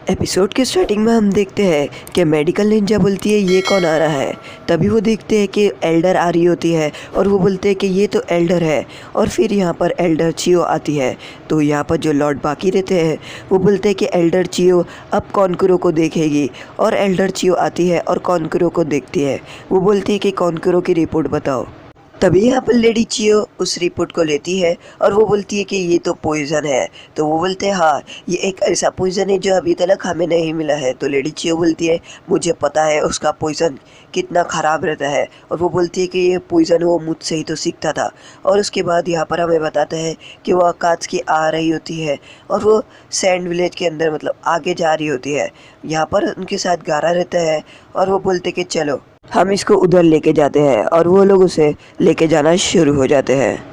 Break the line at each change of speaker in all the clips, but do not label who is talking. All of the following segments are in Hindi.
एपिसोड के स्टार्टिंग में हम देखते हैं कि मेडिकल निंजा बोलती है ये कौन आ रहा है। तभी वो देखते हैं कि एल्डर आ रही होती है और वो बोलते हैं कि ये तो एल्डर है। और फिर यहाँ पर एल्डर चियो आती है। तो यहाँ पर जो लॉर्ड बाकी रहते हैं वो बोलते हैं कि एल्डर चियो अब कॉन्कुरो को देखेगी। और एल्डर चियो आती है और कॉन्कुरो को देखती है। वो बोलती है कि कॉन्कुरो की रिपोर्ट बताओ। तभी यहाँ पर लेडी चियो उस रिपोर्ट को लेती है और वो बोलती है कि ये तो पॉइज़न है। तो वो बोलते हैं हाँ ये एक ऐसा पॉइज़न है जो अभी तक हमें नहीं मिला है। तो लेडी चियो बोलती है मुझे पता है उसका पॉइज़न कितना ख़राब रहता है। और वो बोलती है कि ये पॉइज़न वो मुझसे ही तो सीखता था। और उसके बाद यहाँ पर हमें बताता है कि वो अकात्सुकी आ रही होती है और वो सैंड विलेज के अंदर मतलब आगे जा रही होती है। यहाँ पर उनके साथ गारा रहता है और वो बोलते कि चलो हम इसको उधर लेके जाते हैं। और वो लोग उसे लेके जाना शुरू हो जाते हैं।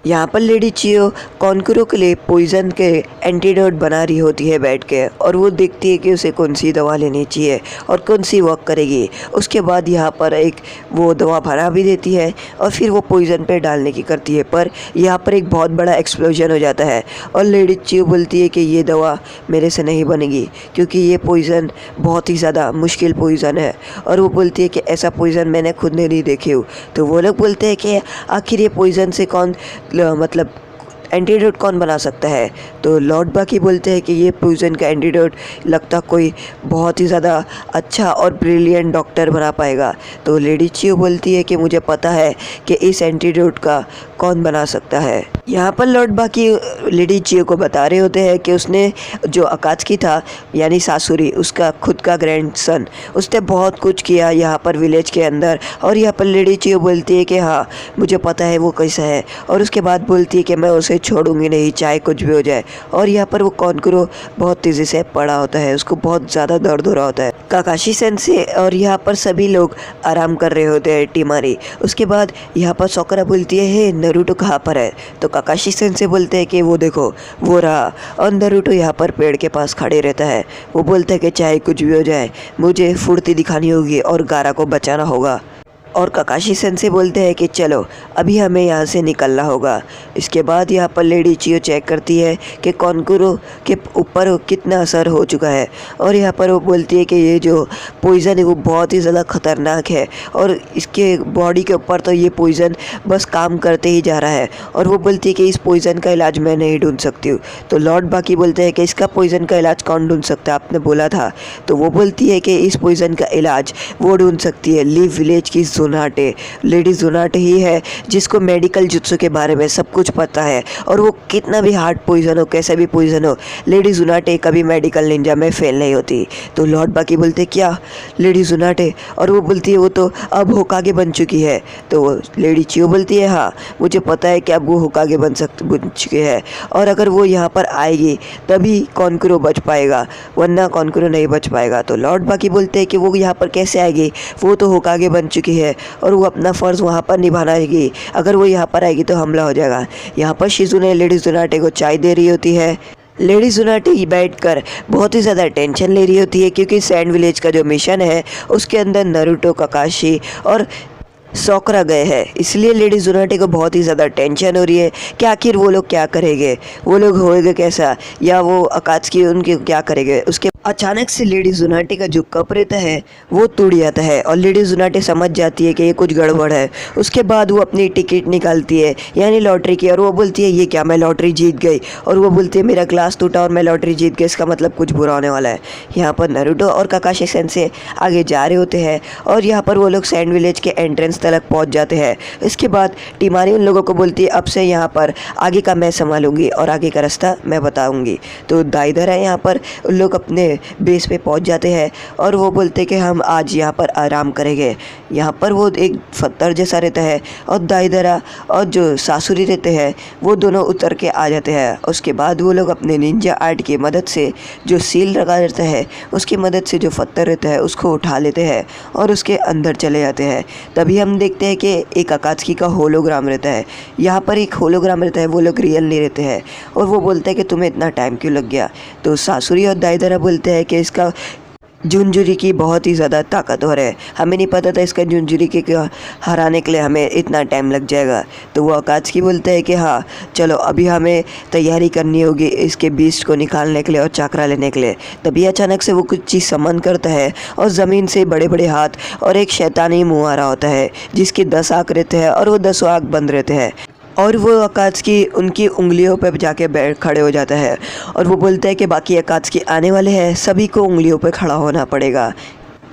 यहाँ पर लेडी चियो कॉन्कुरो के लिए पॉइज़न के एंटीडोट बना रही होती है बैठ के। और वो देखती है कि उसे कौन सी दवा लेनी चाहिए और कौन सी वर्क करेगी। उसके बाद यहाँ पर एक वो दवा भरा भी देती है और फिर वो पॉइज़न पे डालने की करती है। पर यहाँ पर एक बहुत बड़ा एक्सप्लोजन हो जाता है और लेडी चियो बोलती है कि ये दवा मेरे से नहीं बनेगी क्योंकि ये पॉइज़न बहुत ही ज़्यादा मुश्किल पॉइज़न है। और वो बोलती है कि ऐसा पॉइज़न मैंने खुद ने नहीं देखे हो। तो वो लोग बोलते हैं कि आखिर ये पॉइज़न से कौन मतलब एंटीडोट कौन बना सकता है। तो लॉर्ड बाकी बोलते हैं कि ये पॉइज़न का एंटीडोट लगता कोई बहुत ही ज़्यादा अच्छा और ब्रिलियंट डॉक्टर बना पाएगा। तो लेडी चियो बोलती है कि मुझे पता है कि इस एंटीडोट का कौन बना सकता है। यहाँ पर लॉर्ड बाकी लेडी चियो को बता रहे होते हैं कि उसने जो अकात्सुकी था यानी सासुरी उसका खुद का ग्रैंडसन उसने बहुत कुछ किया यहाँ पर विलेज के अंदर। और यहाँ पर लेडी चियो बोलती है कि हाँ मुझे पता है वो कैसा है। और उसके बाद बोलती है कि मैं उसे छोड़ूंगी नहीं चाहे कुछ भी हो जाए। और यहाँ पर वो कॉन्कुरो बहुत तेज़ी से पड़ा होता है, उसको बहुत ज़्यादा दर्द हो रहा होता है। काकाशी सेंसे और यहाँ पर सभी लोग आराम कर रहे होते हैं टीमारी। उसके बाद यहाँ पर सोकरा बोलती है हे नारुतो कहाँ पर है। तो काकाशी सेंसे बोलते हैं कि वो देखो वो रहा। और नारुतो यहाँ पर पेड़ के पास खड़े रहता है। वो बोलता है कि चाहे कुछ भी हो जाए मुझे फुर्ती दिखानी होगी और गारा को बचाना होगा। और काकाशी सेंसे बोलते हैं कि चलो अभी हमें यहाँ से निकलना होगा। इसके बाद यहाँ पर लेडी चियो चेक करती है कि कॉन्कुरो के ऊपर कितना असर हो चुका है। और यहाँ पर वो बोलती है कि ये जो पॉइज़न है वो बहुत ही ज़्यादा ख़तरनाक है और इसके बॉडी के ऊपर तो ये पॉइज़न बस काम करते ही जा रहा है। और वो बोलती है कि इस पॉइज़न का इलाज मैं नहीं ढूंढ सकती हूँ। तो लॉर्ड बाकी बोलते हैं कि इसका पॉइज़न का इलाज कौन ढूंढ सकता है, आपने बोला था। तो वो बोलती है कि इस पॉइज़न का इलाज वो ढूंढ सकती है लीव विलेज की ज़ोनाटे। लेडी ज़ोनाटे ही है जिसको मेडिकल जुत्सु के बारे में सब कुछ पता है। और वो कितना भी हार्ड पॉइज़न हो कैसा भी पॉइज़न हो लेडी ज़ोनाटे कभी मेडिकल निंजा में फेल नहीं होती। तो लॉर्ड बाकी बोलते क्या लेडी ज़ोनाटे। और वो बोलती है वो तो अब होकागे बन चुकी है। तो लेडी चियो बोलती है हाँ मुझे पता है कि अब वो होकागे बन चुकी है और अगर वो यहाँ पर आएगी तभी कॉन्कुरो बच पाएगा वरना कॉन्कुरो नहीं बच पाएगा। तो लॉर्ड बाकी बोलते हैं कि वो यहाँ पर कैसे आएगी, वो तो होकागे बन चुकी है और वो अपना फ़र्ज़ वहाँ पर निभाएगी। अगर वो यहाँ पर आएगी तो हमला हो जाएगा। यहाँ पर शिजुने लेडी ज़ोनाटे को चाय दे रही होती है। लेडी ज़ोनाटे बैठकर बहुत ही ज़्यादा टेंशन ले रही होती है क्योंकि सैंड विलेज का जो मिशन है उसके अंदर नारुतो काकाशी और सोकरा गए हैं। इसलिए लेडी ज़ोनाटे को बहुत ही ज़्यादा टेंशन हो रही है कि आखिर वो लोग क्या करेंगे, वो लोग होएगा कैसा या वो अकात्सुकी उनके क्या करेंगे। उसके अचानक से लेडी ज़ोनाटे का जो कप रहता है वो टूट जाता है और लेडी ज़ोनाटे समझ जाती है कि ये कुछ गड़बड़ है। उसके बाद वो अपनी टिकट निकालती है यानी लॉटरी की और वो बोलती है ये क्या मैं लॉटरी जीत गई। और वो बोलती है मेरा ग्लास टूटा और मैं लॉटरी जीत गई, इसका मतलब कुछ बुरा होने वाला है। यहाँ पर नारुतो और काकाशी सेंसे आगे जा रहे होते हैं और यहाँ पर वो लोग सैंड विलेज के एंट्रेंस तक पहुंच जाते हैं। इसके बाद टीमारी उन लोगों को बोलती है अब से यहाँ पर आगे का मैं संभालूंगी और आगे का रास्ता मैं बताऊंगी। तो दाइदर है यहाँ पर उन लोग अपने बेस पे पहुंच जाते हैं और वो बोलते हैं कि हम आज यहाँ पर आराम करेंगे। यहाँ पर वो एक पत्थर जैसा रहता है और दाइदरा और जो सासुरी रहते हैं वो दोनों उतर के आ जाते हैं। उसके बाद वो लोग अपने निंजा आर्ट की मदद से जो सील लगा रहता है उसकी मदद से जो पत्थर रहता है उसको उठा लेते हैं और उसके अंदर चले जाते हैं। तभी हम देखते हैं कि एक अकात्सुकी का होलोग्राम रहता है। यहाँ पर एक होलोग्राम रहता है, वो लोग रियल नहीं रहते हैं। और वो बोलते हैं कि तुम्हें इतना टाइम क्यों लग गया। तो सासुरी और दाइदरा बोलते हैं कि इसका जुनजुरी की बहुत ही ज़्यादा ताकतवर है। हमें नहीं पता था इसका जुनजुरी के हराने के लिए हमें इतना टाइम लग जाएगा। तो वो अकात्सुकी बोलता है कि हाँ चलो अभी हमें तैयारी करनी होगी इसके बीस्ट को निकालने के लिए और चक्रा लेने के लिए। तभी अचानक से वो कुछ चीज़ समन करता है और ज़मीन से बड़े बड़े हाथ और एक शैतानी मुँह आ रहा होता है जिसकी 10 आँख रहते हैं और वो 10 आँख बंद रहते हैं। और वो अकात्सुकी उनकी उंगलियों पर जाके बैठ खड़े हो जाता है और वो बोलता है कि बाकी अकात्सुकी आने वाले हैं, सभी को उंगलियों पर खड़ा होना पड़ेगा।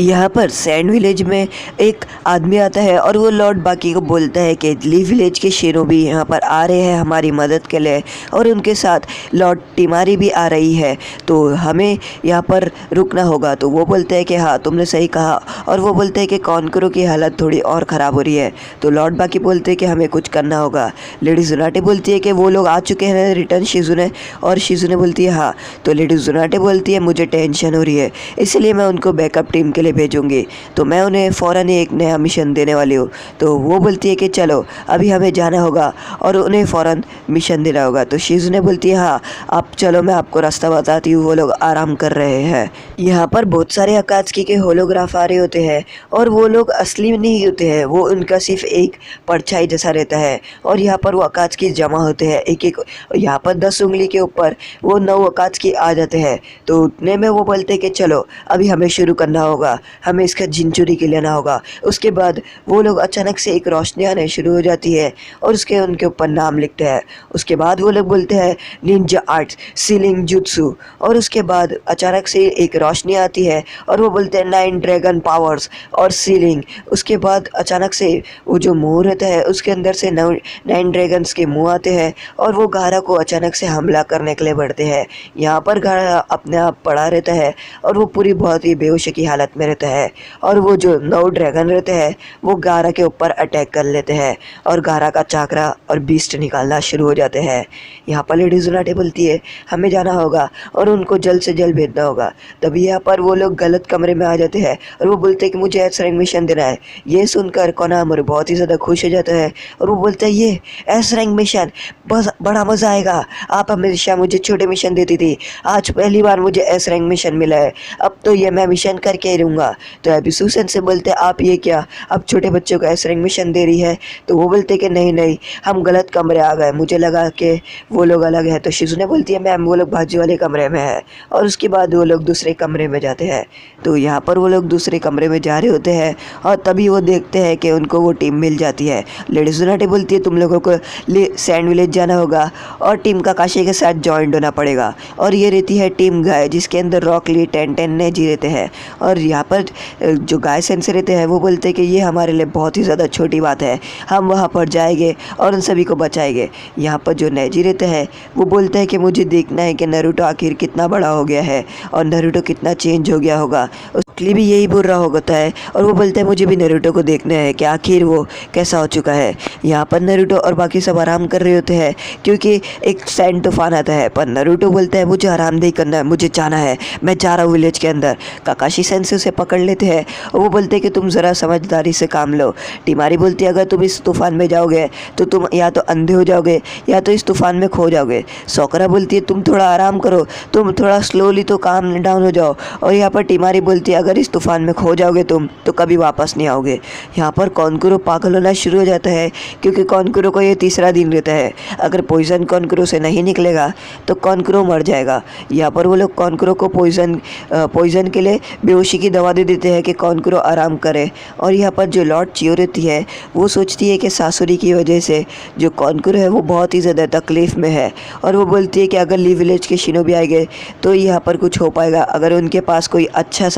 यहाँ पर सैंड विलेज में एक आदमी आता है और वो लॉर्ड बाकी को बोलता है कि ली विलेज के शेरों भी यहाँ पर आ रहे हैं हमारी मदद के लिए और उनके साथ लॉर्ड टिमारी भी आ रही है, तो हमें यहाँ पर रुकना होगा। तो वो बोलते हैं कि हाँ तुमने सही कहा। और वो बोलते हैं कि कॉनकरो की हालत थोड़ी और ख़राब हो रही है। तो लॉर्ड बाकी बोलते हैं कि हमें कुछ करना होगा। लेडी जुनाटे बोलती है कि वो लोग आ चुके हैं रिटर्न शिजुने, और शिजुने बोलती है हाँ। तो लेडी जुनाटे बोलती है मुझे टेंशन हो रही है इसलिए मैं उनको बैकअप टीम के लिए भेजूंगी, तो मैं उन्हें फ़ौरन ही एक नया मिशन देने वाली हूँ। तो वो बोलती है कि चलो अभी हमें जाना होगा और उन्हें फ़ौरन मिशन देना होगा। तो शिजुने बोलती है हाँ आप चलो मैं आपको रास्ता बताती हूँ। वो लोग आराम कर रहे हैं। यहाँ पर बहुत सारे अकात्सुकी के होलोग्राफ आ रहे होते हैं और वो लोग असली नहीं होते हैं, वो उनका सिर्फ एक परछाई जैसा रहता है। और यहाँ पर वो अकात्सुकी जमा होते हैं एक एक, यहाँ पर 10 उंगली के ऊपर वो 9 अकात्सुकी आ जाते हैं। तो उतने में वो बोलते हैं कि चलो अभी हमें शुरू करना होगा, हमें इसका जिनचुरी के लेना होगा। उसके बाद वो लोग अचानक से एक रोशनी आने शुरू हो जाती है और उसके उनके ऊपर नाम लिखते हैं। उसके बाद वो लोग बोलते हैं निंजा आर्ट्स सीलिंग जुत्सु, और उसके बाद अचानक से एक रोशनी आती है और वो बोलते हैं 9 ड्रैगन पावर्स और सीलिंग। उसके बाद अचानक से वो जो मुंह रहता है उसके अंदर से 9 ड्रैगन्स के मुंह आते हैं और वो गारा को अचानक से हमला करने के लिए बढ़ते हैं। यहाँ पर गारा अपने आप पड़ा रहता है और वो पूरी बहुत ही बेहोशी की हालत में रहता है और वो जो 9 ड्रैगन रहते हैं वो गारा के ऊपर अटैक कर लेते हैं और गारा का चाकरा और बीस्ट निकालना शुरू हो जाते हैं। यहाँ पर लेडी जुनाटे बोलती है हमें जाना होगा और उनको जल्द से जल्द भेजना होगा। तभी यहाँ पर वो लोग गलत कमरे में आ जाते हैं और वो बोलते हैं कि मुझे एस रैंक मिशन देना है। ये सुनकर कोनामोरी बहुत ही ज़्यादा खुश हो जाता है और वो बोलता है ये एस रैंक मिशन बस बड़ा मज़ा आएगा, आप हमेशा मुझे छोटे मिशन देती थी, आज पहली बार मुझे एस रैंक मिशन मिला है, अब तो ये मैं मिशन करके ही रहूँगा। तो अभी सुसन से बोलते हैं आप ये क्या, अब छोटे बच्चों को एस रैंक मिशन दे रही है। तो वो बोलते कि नहीं नहीं हम गलत कमरे आ गए, मुझे लगा कि वो लोग अलग है। तो शिजुने बोलती है मैम वो लोग बाजू वाले कमरे में है। और उसके बाद वो लोग दूसरे कमरे में जाते हैं। तो यहाँ पर वो लोग दूसरे कमरे में जा रहे होते हैं और तभी वो देखते हैं कि उनको वो टीम मिल जाती है। लेडी जुनाटे बोलती है तुम लोगों को सैंड विलेज जाना होगा और टीम काकाशी के साथ जॉइंट होना पड़ेगा। और ये रहती है टीम गाय जिसके अंदर रॉकली 10 ने जी रहते हैं। और यहाँ पर जो गाय सेंसर रहते हैं वो बोलते हैं कि ये हमारे लिए बहुत ही ज़्यादा छोटी बात है, हम वहाँ पर जाएंगे और उन सभी को बचाएंगे। यहाँ पर जो नेजी रहते हैं वो बोलते हैं कि मुझे देखना है कि नारुतो आखिर कितना बड़ा हो गया है और नारुतो कितना चेंज हो गया होगा, उसके लिए भी यही बोल रहा होता है। और वो बोलते हैं मुझे भी नारुतो को देखना है कि आखिर वो कैसा हो चुका है। यहाँ पर नारुतो और बाकी सब आराम कर रहे होते हैं क्योंकि एक सैंड तूफान आता है, पर नारुतो बोलता है मुझे आराम नहीं करना है, मुझे जाना है, मैं जा रहा हूँ विलेज के अंदर। काकाशी सेंसे उसे पकड़ लेते हैं और वो बोलते हैं कि तुम ज़रा समझदारी से काम लो। टिमारी बोलती है अगर तुम इस तूफान में जाओगे तो तुम या तो अंधे हो जाओगे या तो इस तूफान में खो जाओगे। सोकरा बोलती है तुम थोड़ा आराम करो, तुम थोड़ा स्लोली तो काम डाउन हो जाओ। और यहाँ पर टिमारी बोलती है अगर इस तूफान में खो जाओगे तुम तो कभी वापस नहीं आओगे। यहाँ पर कॉनकुरो पागल होना शुरू हो जाता है क्योंकि कॉनकुरो को ये तीसरा दिन रहता है, अगर पॉइजन कॉनकुरो से नहीं निकलेगा तो कॉनकुरो मर जाएगा। यहाँ पर वो लोग कॉनकुरो को पॉइजन के लिए बेहोशी की दवा दे देते हैं कि कॉनकुरो आराम करे। और यहाँ पर जो लॉर्ड चियो रहती है वो सोचती है कि सासुरी की वजह से जो कॉनकुरो है वो बहुत ही ज़्यादा तकलीफ़ में है और वो बोलती है कि अगर ली विलेज के शिनोबी आएंगे तो यहाँ पर कुछ हो पाएगा अगर उनके पास कोई अच्छा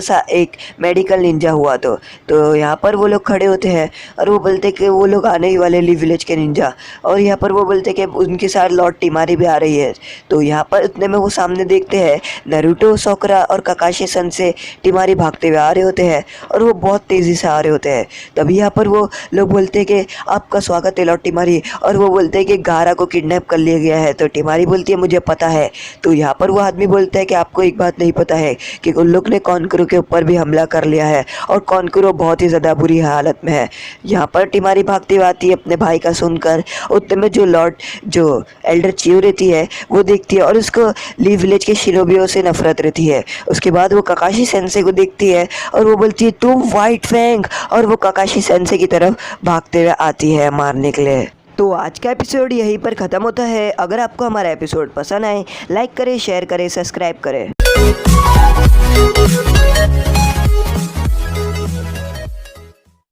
सा एक मेडिकल निंजा हुआ तो यहाँ पर वो लोग खड़े होते हैं और वो बोलते कि वो लोग आने ही वाले ली विलेज के निंजा। और यहाँ पर वो बोलते कि उनके साथ लॉर्ड टिमारी भी आ रही है। तो यहाँ पर इतने में वो सामने देखते हैं नारुतो, सोकरा और काकाशी सन से टिमारी भागते हुए आ रहे होते हैं और वो बहुत तेज़ी से आ रहे होते हैं। तभी यहाँ पर वो लोग बोलते हैं कि आपका स्वागत है लॉर्ड टिमारी, और वो बोलते हैं कि गारा को किडनैप कर लिया गया है। तो टिमारी बोलती है मुझे पता है। तो यहाँ पर वो आदमी बोलता है कि आपको एक बात नहीं पता है कि उन लोग ने कॉनकुरो के ऊपर भी हमला कर लिया है और कॉनकुरो बहुत ही ज़्यादा बुरी हालत में है। यहाँ पर टिमारी भागती हुई आती है अपने भाई का सुनकर। उतने में जो एल्डर चियो रहती है वो देखती है और उसको लीव विलेज के शिनोबियों से नफरत रहती है। उसके बाद वो काकाशी सेंसे को देखती है और वो बोलती है तुम वाइट फैंग, और वो काकाशी सेंसे की तरफ भागते हुए आती है मारने के लिए। तो आज का एपिसोड यहीं पर ख़त्म होता है। अगर आपको हमारा एपिसोड पसंद आए, लाइक करें, शेयर करें, सब्सक्राइब करें।